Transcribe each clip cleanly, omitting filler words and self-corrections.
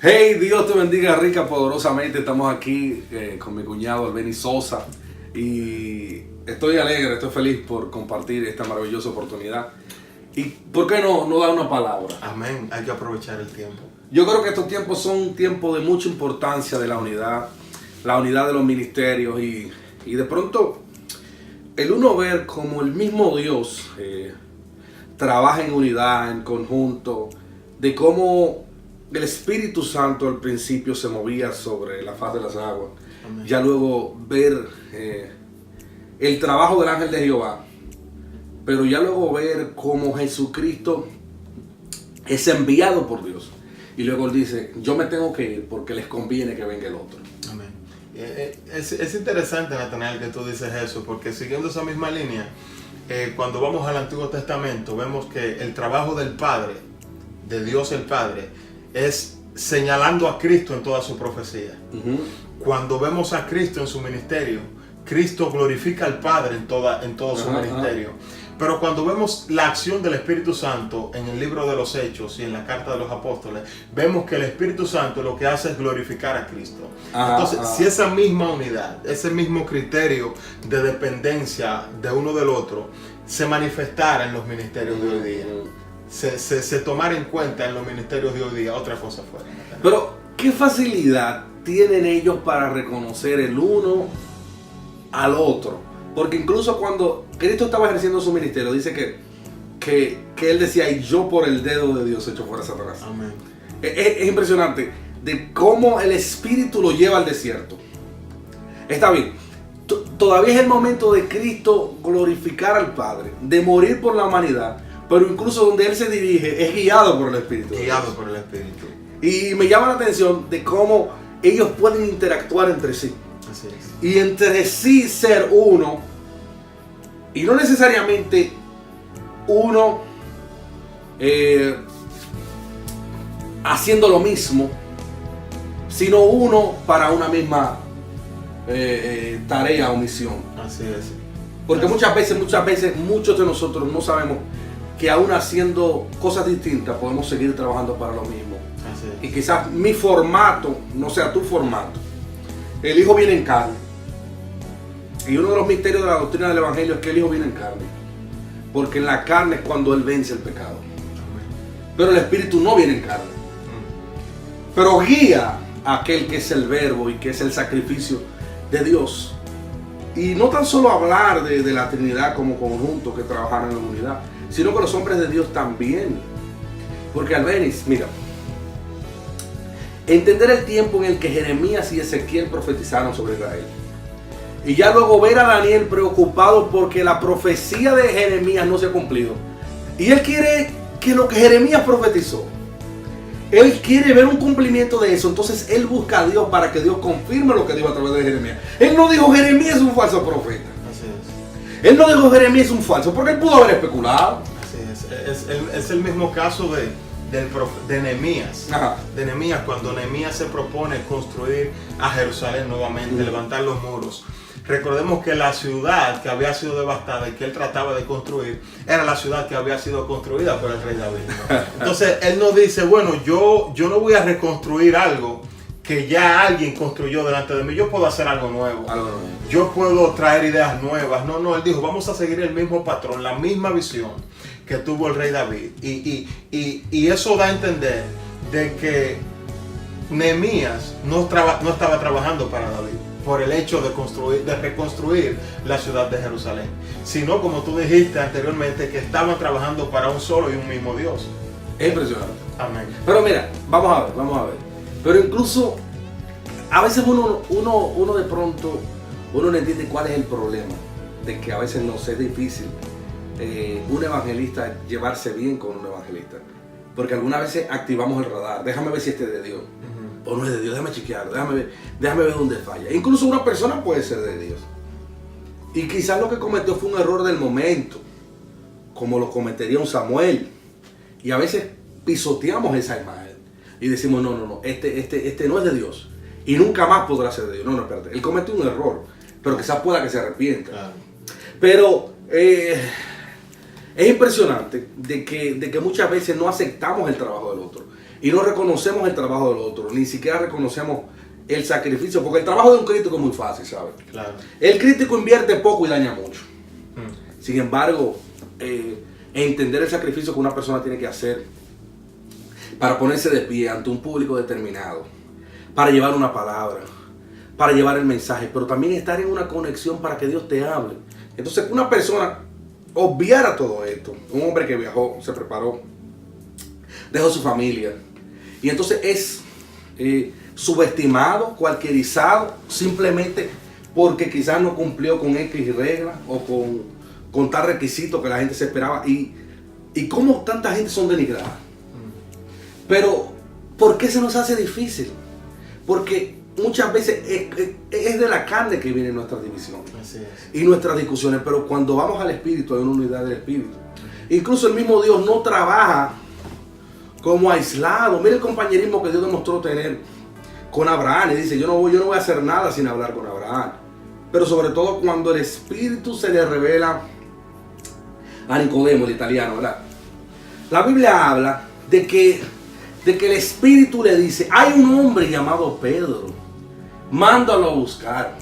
Hey, Dios te bendiga rica, poderosamente. Estamos aquí con mi cuñado Albeni Sosa y estoy alegre, estoy feliz por compartir esta maravillosa oportunidad. ¿Y por qué no dar una palabra? Amén, hay que aprovechar el tiempo. Yo creo que estos tiempos son tiempos de mucha importancia de la unidad de los ministerios y de pronto el uno ver como el mismo Dios trabaja en unidad, en conjunto, de cómo el Espíritu Santo al principio se movía sobre la faz de las aguas. Amén. Ya luego ver el trabajo del ángel de Jehová, pero ya luego ver cómo Jesucristo es enviado por Dios. Y luego él dice, yo me tengo que ir porque les conviene que venga el otro. Amén. Es interesante, Natanael, que tú dices eso, porque siguiendo esa misma línea, cuando vamos al Antiguo Testamento, vemos que el trabajo del Padre, de Dios el Padre, es señalando a Cristo en toda su profecía. Cuando vemos a Cristo en su ministerio, Cristo glorifica al Padre en todo su ministerio. Pero cuando vemos la acción del Espíritu Santo en el libro de los Hechos y en la carta de los apóstoles, vemos que el Espíritu Santo lo que hace es glorificar a Cristo. Entonces, si esa misma unidad, ese mismo criterio de dependencia de uno del otro, se manifestara en los ministerios de hoy día, se tomara en cuenta en los ministerios de hoy día, otra cosa fuera. Pero, ¿qué facilidad tienen ellos para reconocer el uno al otro? Porque incluso cuando Cristo estaba ejerciendo su ministerio, dice que él decía, y yo por el dedo de Dios echo fuera a Satanás. Amén. Es impresionante de cómo el Espíritu lo lleva al desierto. Está bien, todavía es el momento de Cristo glorificar al Padre, de morir por la humanidad, pero incluso donde Él se dirige es guiado por el Espíritu. Guiado por el Espíritu. Y me llama la atención de cómo ellos pueden interactuar entre sí. Así es. Y entre sí ser uno, y no necesariamente uno haciendo lo mismo, sino uno para una misma tarea o misión. Así es. Porque muchas veces muchos de nosotros no sabemos que aún haciendo cosas distintas podemos seguir trabajando para lo mismo. Así es. Y quizás mi formato no sea tu formato. El Hijo viene en carne. Y uno de los misterios de la doctrina del Evangelio es que el Hijo viene en carne. Porque en la carne es cuando Él vence el pecado. Pero el Espíritu no viene en carne. Pero guía a aquel que es el Verbo y que es el sacrificio de Dios. Y no tan solo hablar de la Trinidad como conjunto que trabajan en la unidad, sino que los hombres de Dios también. Porque Albeniz, mira, entender el tiempo en el que Jeremías y Ezequiel profetizaron sobre Israel. Y ya luego ver a Daniel preocupado porque la profecía de Jeremías no se ha cumplido. Y él quiere que lo que Jeremías profetizó, él quiere ver un cumplimiento de eso. Entonces él busca a Dios para que Dios confirme lo que dijo a través de Jeremías. Él no dijo Jeremías es un falso profeta. Así es. Él no dijo Jeremías es un falso, porque él pudo haber especulado. Así es el mismo caso de Nehemías. De Nehemías, cuando Nehemías se propone construir a Jerusalén nuevamente, levantar los muros. Recordemos que la ciudad que había sido devastada y que él trataba de construir era la ciudad que había sido construida por el rey David, ¿no? Entonces él no dice, bueno, yo no voy a reconstruir algo que ya alguien construyó delante de mí, yo puedo hacer algo nuevo. Yo puedo traer ideas nuevas. No, él dijo, vamos a seguir el mismo patrón, la misma visión que tuvo el rey David. Y eso da a entender de que Nehemías no estaba trabajando para David por el hecho de reconstruir la ciudad de Jerusalén, sino, como tú dijiste anteriormente, que estaban trabajando para un solo y un mismo Dios. Es impresionante. Amén. Pero mira, vamos a ver. Pero incluso a veces uno de pronto no entiende cuál es el problema de que a veces nos es difícil un evangelista llevarse bien con un evangelista, porque algunas veces activamos el radar. Déjame ver si este es de Dios o no es de Dios, déjame chequear, déjame ver dónde falla. Incluso una persona puede ser de Dios y quizás lo que cometió fue un error del momento, como lo cometería un Samuel, y a veces pisoteamos esa imagen y decimos no, este no es de Dios y nunca más podrá ser de Dios. No, espérate, él cometió un error, pero quizás pueda que se arrepienta. Claro. Pero es impresionante de que muchas veces no aceptamos el trabajo del otro. y no reconocemos el trabajo del otro, ni siquiera reconocemos el sacrificio, porque el trabajo de un crítico es muy fácil, ¿sabes? Claro. El crítico invierte poco y daña mucho. Sin embargo, entender el sacrificio que una persona tiene que hacer para ponerse de pie ante un público determinado, para llevar una palabra, para llevar el mensaje, pero también estar en una conexión para que Dios te hable. Entonces, una persona obviara todo esto, un hombre que viajó, se preparó, dejó su familia, y entonces es subestimado, cualquierizado, simplemente porque quizás no cumplió con X reglas o con tal requisito que la gente se esperaba. Y cómo tanta gente son denigradas. Pero, ¿por qué se nos hace difícil? Porque muchas veces es de la carne que viene nuestra división y nuestras discusiones, pero cuando vamos al Espíritu hay una unidad del Espíritu. Incluso el mismo Dios no trabaja como aislado. Mira el compañerismo que Dios demostró tener con Abraham, y dice, yo no voy a hacer nada sin hablar con Abraham. Pero sobre todo cuando el Espíritu se le revela a Nicodemo, el italiano, ¿verdad? La Biblia habla de que el Espíritu le dice, hay un hombre llamado Pedro, mándalo a buscar.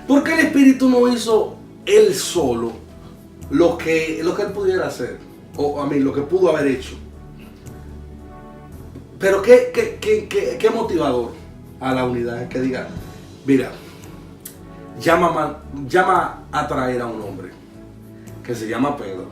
¿Por qué el Espíritu no hizo él solo lo que él pudiera hacer? O lo que pudo haber hecho. Pero qué motivador a la unidad, es que diga, mira, llama a traer a un hombre que se llama Pedro.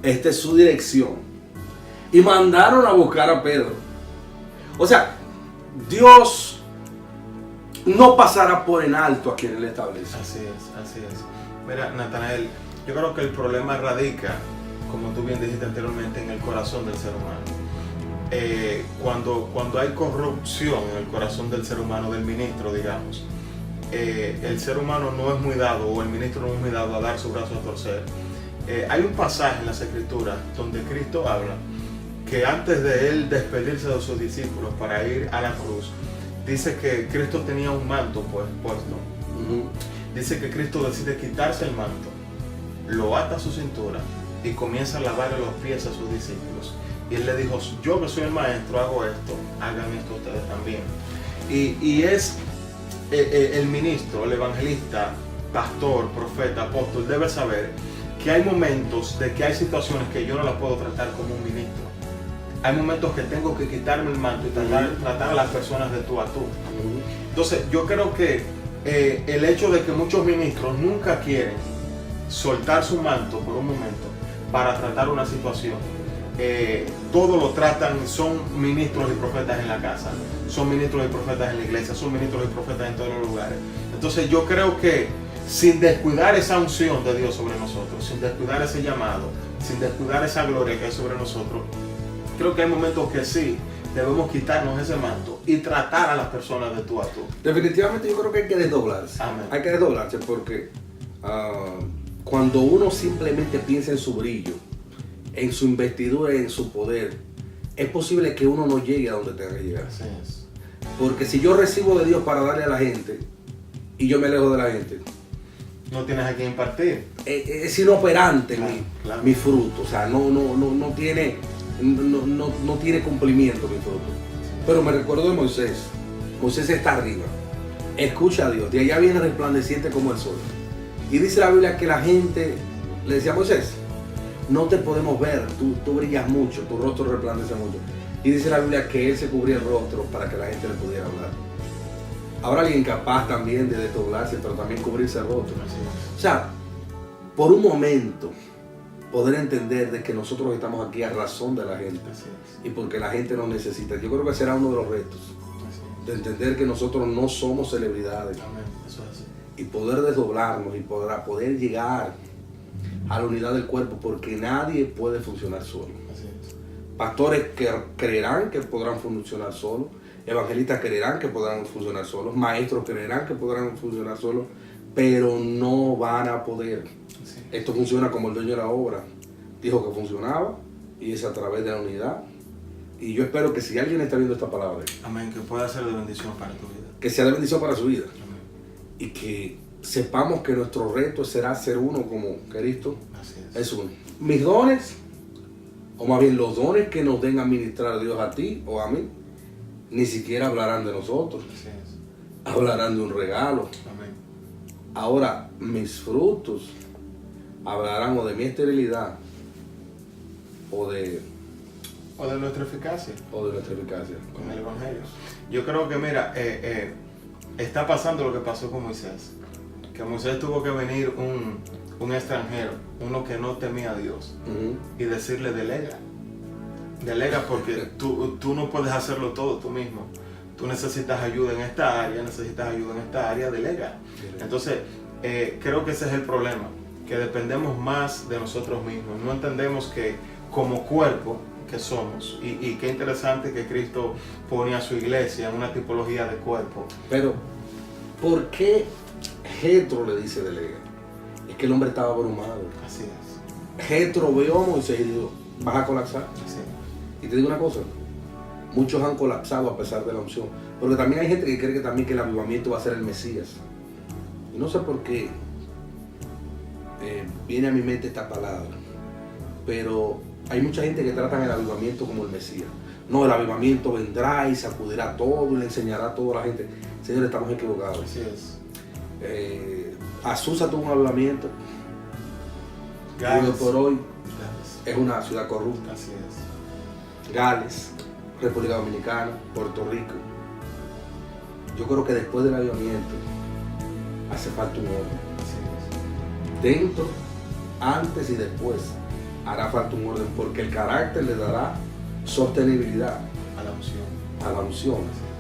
Esta es su dirección. Y mandaron a buscar a Pedro. O sea, Dios no pasará por en alto a quien Él establece. Así es. Mira, Natanael, yo creo que el problema radica, como tú bien dijiste anteriormente, en el corazón del ser humano. Cuando hay corrupción en el corazón del ser humano, del ministro, digamos, el ser humano no es muy dado, o el ministro no es muy dado a dar su brazo a torcer. Hay un pasaje en las Escrituras donde Cristo habla que antes de él despedirse de sus discípulos para ir a la cruz, dice que Cristo tenía un manto puesto. Dice que Cristo decide quitarse el manto, lo ata a su cintura y comienza a lavarle los pies a sus discípulos. Y él le dijo, yo que soy el maestro hago esto, hagan esto ustedes también. Y es el ministro, el evangelista, pastor, profeta, apóstol, debe saber que hay momentos de que hay situaciones que yo no las puedo tratar como un ministro. Hay momentos que tengo que quitarme el manto y tratar a las personas de tú a tú. Entonces yo creo que el hecho de que muchos ministros nunca quieren soltar su manto por un momento para tratar una situación, todo lo tratan, son ministros y profetas en la casa, son ministros y profetas en la iglesia, son ministros y profetas en todos los lugares. Entonces yo creo que sin descuidar esa unción de Dios sobre nosotros, sin descuidar ese llamado, sin descuidar esa gloria que hay sobre nosotros, creo que hay momentos que sí debemos quitarnos ese manto y tratar a las personas de tú a tú. Definitivamente yo creo que hay que desdoblarse. Amén. Hay que desdoblarse porque cuando uno simplemente piensa en su brillo, en su investidura y en su poder, es posible que uno no llegue a donde tenga que llegar. Así es. Porque si yo recibo de Dios para darle a la gente y yo me alejo de la gente, no tienes a quién impartir. Es inoperante claro. mi fruto. O sea, no tiene cumplimiento mi fruto. Pero me recuerdo de Moisés. Moisés está arriba, escucha a Dios, de allá viene resplandeciente como el sol. Y dice la Biblia que la gente le decía a Moisés, no te podemos ver, tú brillas mucho, tu rostro resplandece mucho. Y dice la Biblia que él se cubría el rostro para que la gente le pudiera hablar. Ahora alguien capaz también de desdoblarse, pero también cubrirse el rostro. O sea, por un momento poder entender de que nosotros estamos aquí a razón de la gente y porque la gente nos necesita. Yo creo que será uno de los retos, de entender que nosotros no somos celebridades. Amén. Eso es así. Y poder desdoblarnos y poder llegar a la unidad del cuerpo, porque nadie puede funcionar solo. Así es. Pastores que creerán que podrán funcionar solos, evangelistas creerán que podrán funcionar solos, maestros creerán que podrán funcionar solos, pero no van a poder. Sí. Esto funciona como el dueño de la obra dijo que funcionaba, y es a través de la unidad. Y yo espero que si alguien está viendo esta palabra, amén, que pueda ser de bendición para tu vida, que sea de bendición para su vida. amén. Y que sepamos que nuestro reto será ser uno como Cristo Así es uno. Mis dones o más bien los dones que nos den a administrar Dios a ti o a mí, ni siquiera hablarán de nosotros. Así es. Hablarán de un regalo. Amén. Ahora, mis frutos hablarán o de mi esterilidad o de nuestra eficacia. O de nuestra eficacia. Con el Evangelio. Yo creo que, mira, está pasando lo que pasó con Moisés. Que a Moisés tuvo que venir un extranjero, uno que no temía a Dios, y decirle delega. Delega porque tú no puedes hacerlo todo tú mismo. Tú necesitas ayuda en esta área, delega. Entonces, creo que ese es el problema, que dependemos más de nosotros mismos. No entendemos que como cuerpo que somos, y qué interesante que Cristo pone a su iglesia en una tipología de cuerpo. Pero, ¿por qué Jetro le dice delega? Es que el hombre estaba abrumado. Así es. Jetro vio a Moisés y dijo, vas a colapsar. Así es. Y te digo una cosa, muchos han colapsado a pesar de la unción, porque también hay gente que cree que también que el avivamiento va a ser el Mesías. Y no sé por qué viene a mi mente esta palabra, pero hay mucha gente que trata el avivamiento como el Mesías. No, el avivamiento vendrá y sacudirá todo y le enseñará a toda la gente. Señor, estamos equivocados. Así es. Azusa tuvo un avivamiento. Hoy por hoy es una ciudad corrupta. Así es. Gales, República Dominicana, Puerto Rico. Yo creo que después del avivamiento hace falta un orden. Dentro, antes y después hará falta un orden, porque el carácter le dará sostenibilidad a la unción. A la unción.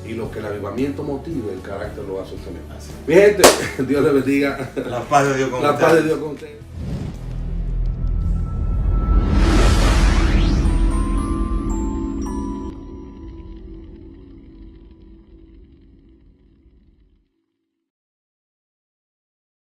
Y lo que el avivamiento motive, el carácter lo va a sostener. Así. Mi gente, Dios le bendiga. La paz de Dios con La usted. paz de Dios con usted.